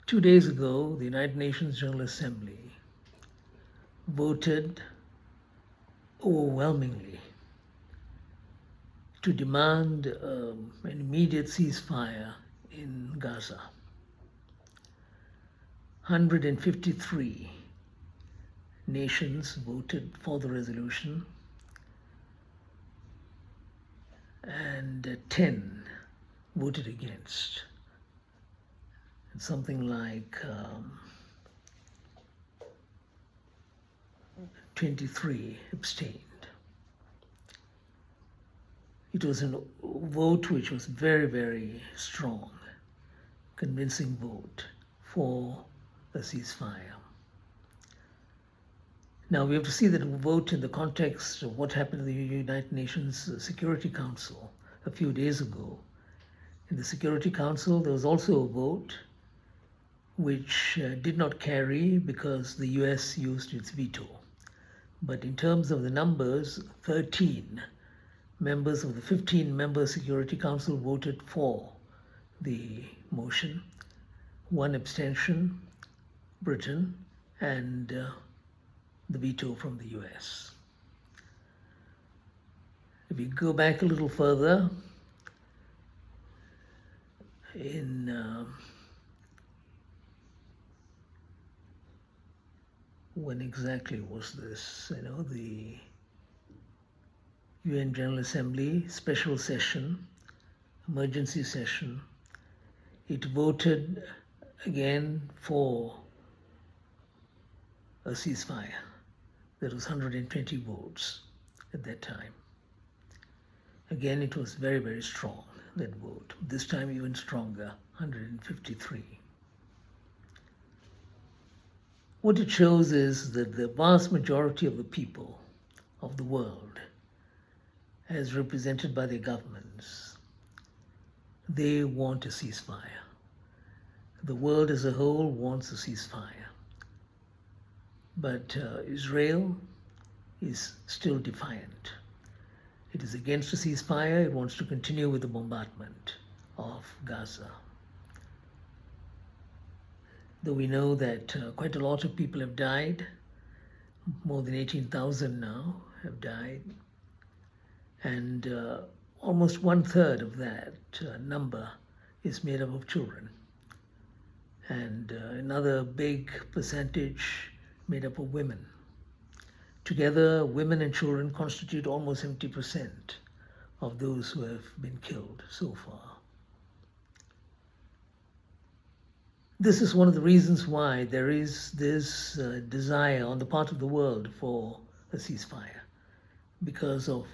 2 days ago, the United Nations General Assembly voted overwhelmingly to demand an immediate ceasefire in Gaza. 153 nations voted for the resolution, and 10 voted against. And something like 23 abstained. It was a vote which was very, very strong, convincing vote for a ceasefire. Now we have to see that vote in the context of what happened in the United Nations Security Council a few days ago. In the Security Council, there was also a vote which did not carry because the US used its veto. But in terms of the numbers, 13 members of the 15-member Security Council voted for the motion, 1 abstention, Britain, and the veto from the US. If we go back a little further, when exactly was this? The UN General Assembly special session, emergency session, it voted again for a ceasefire. There was 120 votes at that time. Again, it was very, very strong, that vote. This time even stronger, 153. What it shows is that the vast majority of the people of the world, as represented by their governments, they want a ceasefire. The world as a whole wants a ceasefire. But Israel is still defiant. It is against a ceasefire. It wants to continue with the bombardment of Gaza. Though we know that quite a lot of people have died, more than 18,000 now have died, and almost 1/3 of that number is made up of children, and another big percentage made up of women. Together, women and children constitute almost 70% of those who have been killed so far. This is one of the reasons why there is this desire on the part of the world for a ceasefire, because of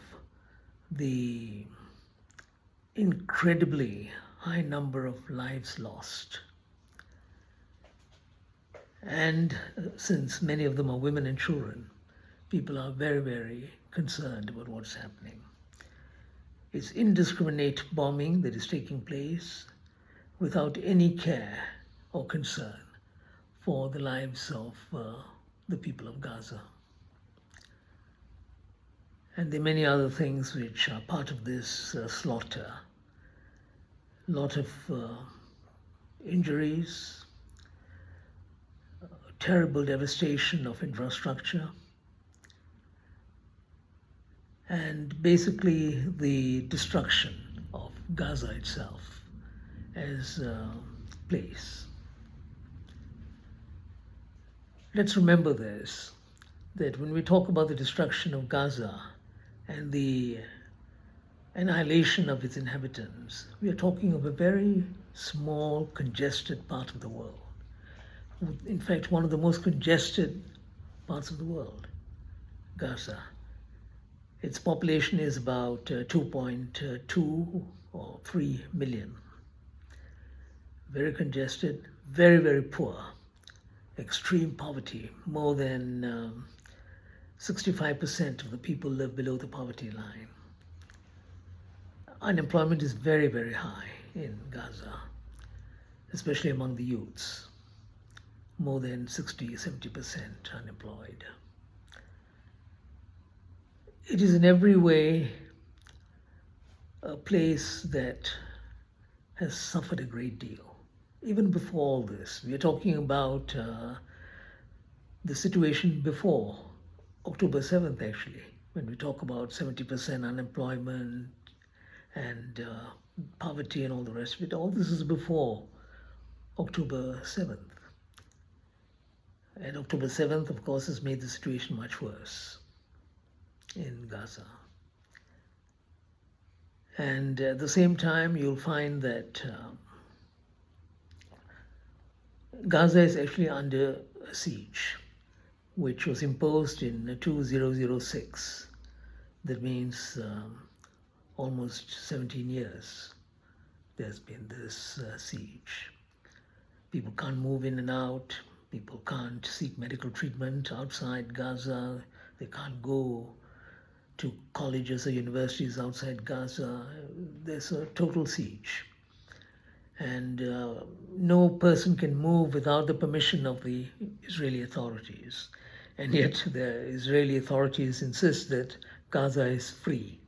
the incredibly high number of lives lost. And since many of them are women and children, people are very, very concerned about what's happening. It's indiscriminate bombing that is taking place without any care or concern for the lives of the people of Gaza. And there are many other things which are part of this slaughter. A lot of injuries, terrible devastation of infrastructure, and basically the destruction of Gaza itself as a place. Let's remember this, that when we talk about the destruction of Gaza and the annihilation of its inhabitants, we are talking of a very small, congested part of the world. In fact, one of the most congested parts of the world, Gaza. Its population is about 2.2 or 3 million. Very congested, very, very poor. Extreme poverty. More than 65% of the people live below the poverty line. Unemployment is very, very high in Gaza, especially among the youths. More than 60-70% unemployed. It is in every way a place that has suffered a great deal even before all this. We are talking about the situation before October 7th, actually, when we talk about 70% unemployment and poverty and all the rest of it. All this is before October 7th. And October 7th, of course, has made the situation much worse in Gaza. And at the same time, you'll find that Gaza is actually under a siege, which was imposed in 2006. That means almost 17 years there's been this siege. People can't move in and out. People can't seek medical treatment outside Gaza. They can't go to colleges or universities outside Gaza. There's a total siege. And no person can move without the permission of the Israeli authorities. And yet the Israeli authorities insist that Gaza is free.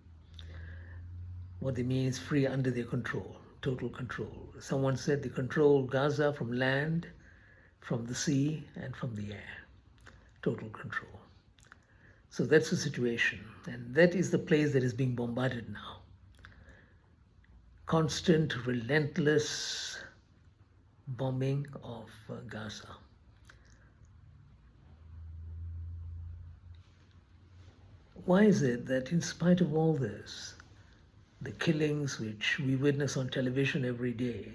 What they mean is free under their control, total control. Someone said they control Gaza from land, from the sea, and from the air. Total control. So that's the situation. And that is the place that is being bombarded now. Constant, relentless bombing of Gaza. Why is it that in spite of all this, the killings which we witness on television every day,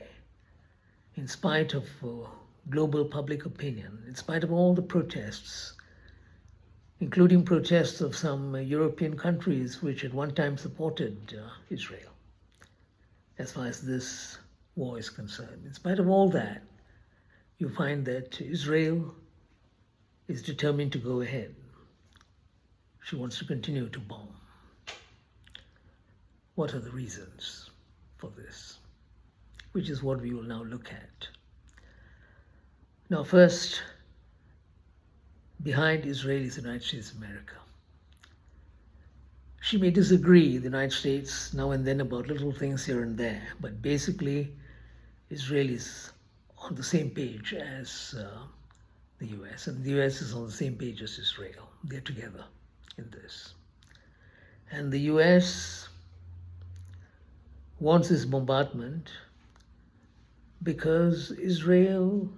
in spite of global public opinion, in spite of all the protests, including protests of some European countries which at one time supported Israel, as far as this war is concerned. In spite of all that, you find that Israel is determined to go ahead. She wants to continue to bomb. What are the reasons for this? Which is what we will now look at. Now, first, behind Israel is the United States of America. She may disagree, the United States, now and then about little things here and there, but basically, Israel is on the same page as the US, and the US is on the same page as Israel. They're together in this. And the US wants this bombardment because Israel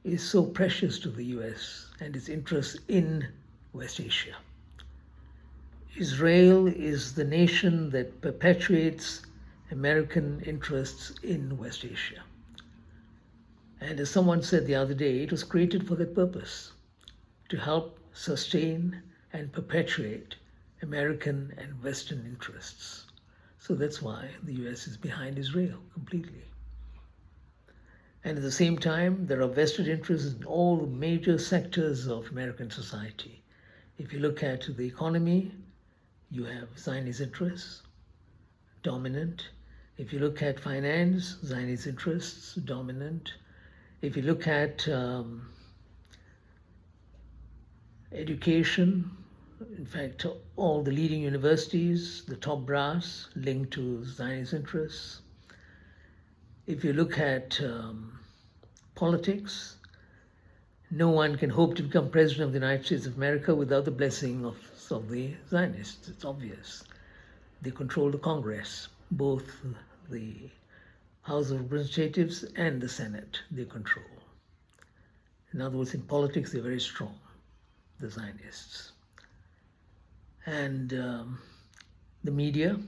is so precious to the US and its interests in West Asia. Israel is the nation that perpetuates American interests in West Asia. And as someone said the other day, it was created for that purpose, to help sustain and perpetuate American and Western interests. So that's why the US is behind Israel completely. And at the same time, there are vested interests in all major sectors of American society. If you look at the economy, you have Zionist interests, dominant. If you look at finance, Zionist interests, dominant. If you look at education, in fact, all the leading universities, the top brass, linked to Zionist interests. If you look at politics, no one can hope to become president of the United States of America without the blessing of the Zionists. It's obvious. They control the Congress, both the House of Representatives and the Senate, they control. In other words, in politics, they're very strong, the Zionists. And the media,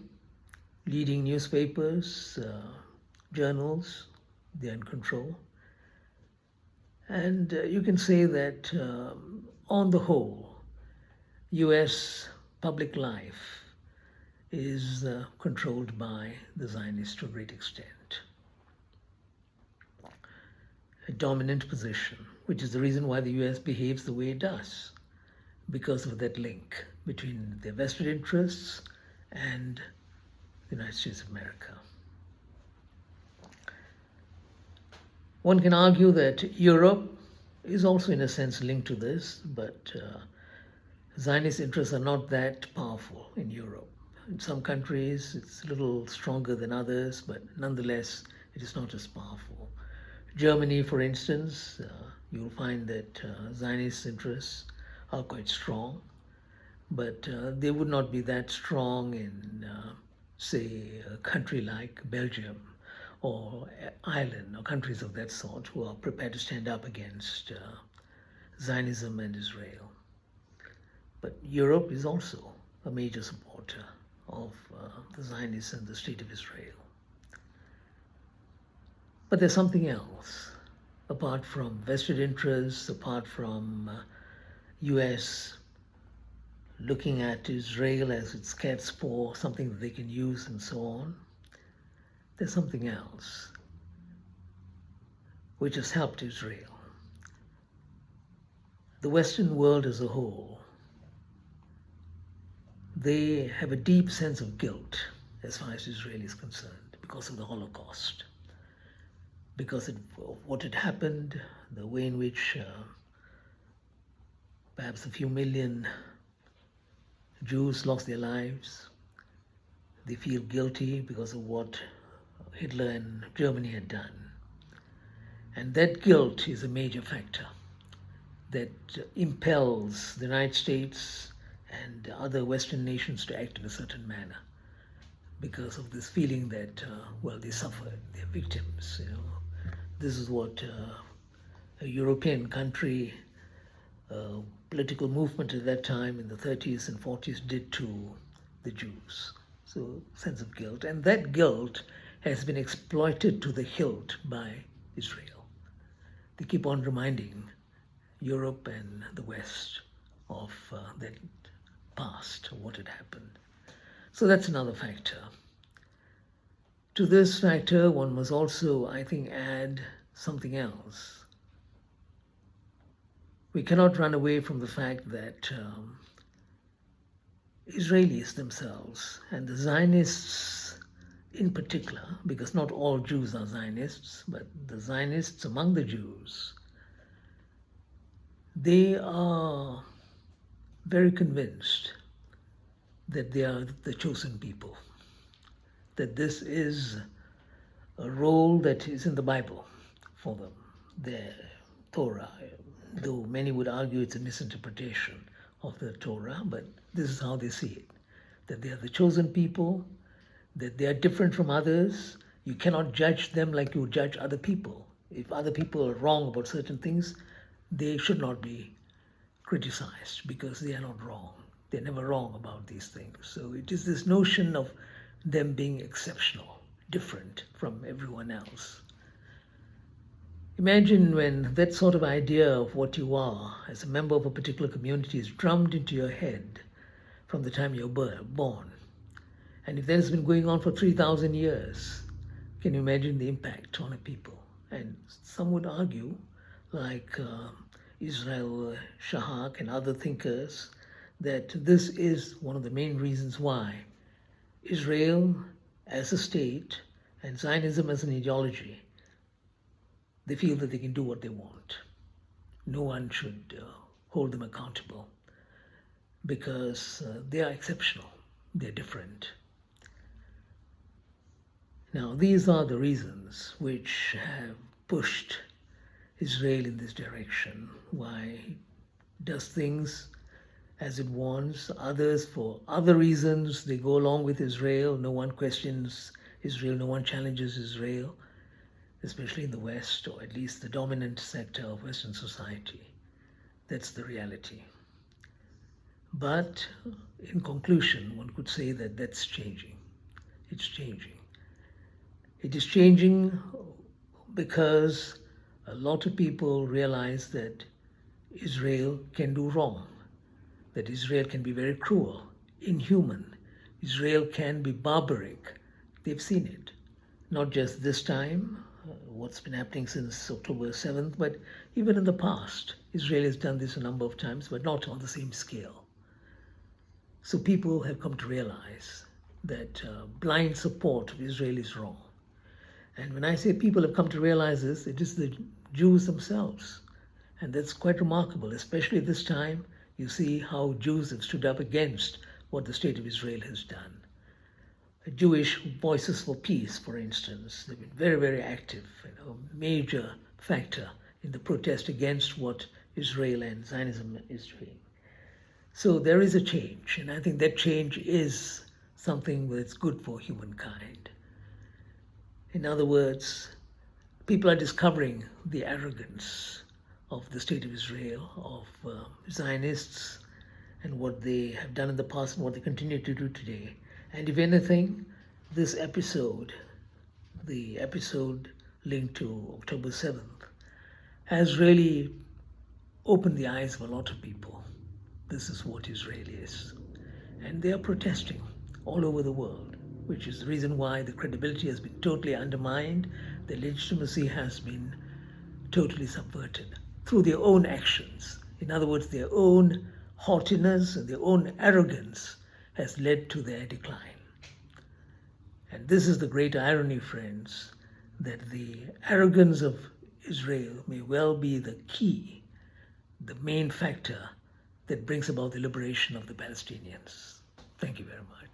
leading newspapers, journals, they're in control. And you can say that on the whole, US public life is controlled by the Zionists to a great extent. A dominant position, which is the reason why the US behaves the way it does, because of that link between their vested interests and the United States of America. One can argue that Europe is also in a sense linked to this, but Zionist interests are not that powerful in Europe. In some countries, it's a little stronger than others, but nonetheless, it is not as powerful. Germany, for instance, you'll find that Zionist interests are quite strong, but they would not be that strong in, say, a country like Belgium or Ireland or countries of that sort who are prepared to stand up against Zionism and Israel. But Europe is also a major supporter of the Zionists and the State of Israel. But there's something else, apart from vested interests, apart from US looking at Israel as its cat's paw, something that they can use and so on. There's something else which has helped Israel. The Western world as a whole, they have a deep sense of guilt as far as Israel is concerned because of the Holocaust, because of what had happened, the way in which perhaps a few million Jews lost their lives. They feel guilty because of what Hitler and Germany had done. And that guilt is a major factor that impels the United States and other Western nations to act in a certain manner because of this feeling that, well, they suffered, they're victims. This is what a European country, political movement at that time in the 30s and 40s did to the Jews. So, sense of guilt. And that guilt has been exploited to the hilt by Israel. They keep on reminding Europe and the West of that past, of what had happened. So that's another factor. To this factor, one must also, I think, add something else. We cannot run away from the fact that Israelis themselves, and the Zionists in particular, because not all Jews are Zionists, but the Zionists among the Jews, they are very convinced that they are the chosen people, that this is a role that is in the Bible for them, their Torah, though many would argue it's a misinterpretation of the Torah, but this is how they see it, that they are the chosen people, that they are different from others. You cannot judge them like you judge other people. If other people are wrong about certain things, they should not be criticized because they are not wrong. They're never wrong about these things. So it is this notion of them being exceptional, different from everyone else. Imagine when that sort of idea of what you are as a member of a particular community is drummed into your head from the time you're born. And if that has been going on for 3,000 years, can you imagine the impact on a people? And some would argue, like Israel Shahak and other thinkers, that this is one of the main reasons why Israel as a state and Zionism as an ideology, they feel that they can do what they want. No one should hold them accountable because they are exceptional, they're different. Now, these are the reasons which have pushed Israel in this direction, why it does things as it wants. Others, for other reasons, they go along with Israel. No one questions Israel, no one challenges Israel, especially in the West, or at least the dominant sector of Western society. That's the reality. But in conclusion, one could say that that's changing. It's changing. It is changing because a lot of people realize that Israel can do wrong, that Israel can be very cruel, inhuman. Israel can be barbaric. They've seen it. Not just this time, what's been happening since October 7th, but even in the past. Israel has done this a number of times, but not on the same scale. So people have come to realize that blind support of Israel is wrong. And when I say people have come to realize this, it is the Jews themselves. And that's quite remarkable, especially this time. You see how Jews have stood up against what the state of Israel has done. Jewish Voices for Peace, for instance, they've been very, very active, major factor in the protest against what Israel and Zionism is doing. So there is a change, and I think that change is something that's good for humankind. In other words, people are discovering the arrogance of the state of Israel, of Zionists, and what they have done in the past and what they continue to do today. And if anything, this episode, the episode linked to October 7th, has really opened the eyes of a lot of people. This is what Israel is. And they are protesting all over the world, which is the reason why the credibility has been totally undermined, the legitimacy has been totally subverted through their own actions. In other words, their own haughtiness and their own arrogance has led to their decline. And this is the great irony, friends, that the arrogance of Israel may well be the key, the main factor that brings about the liberation of the Palestinians. Thank you very much.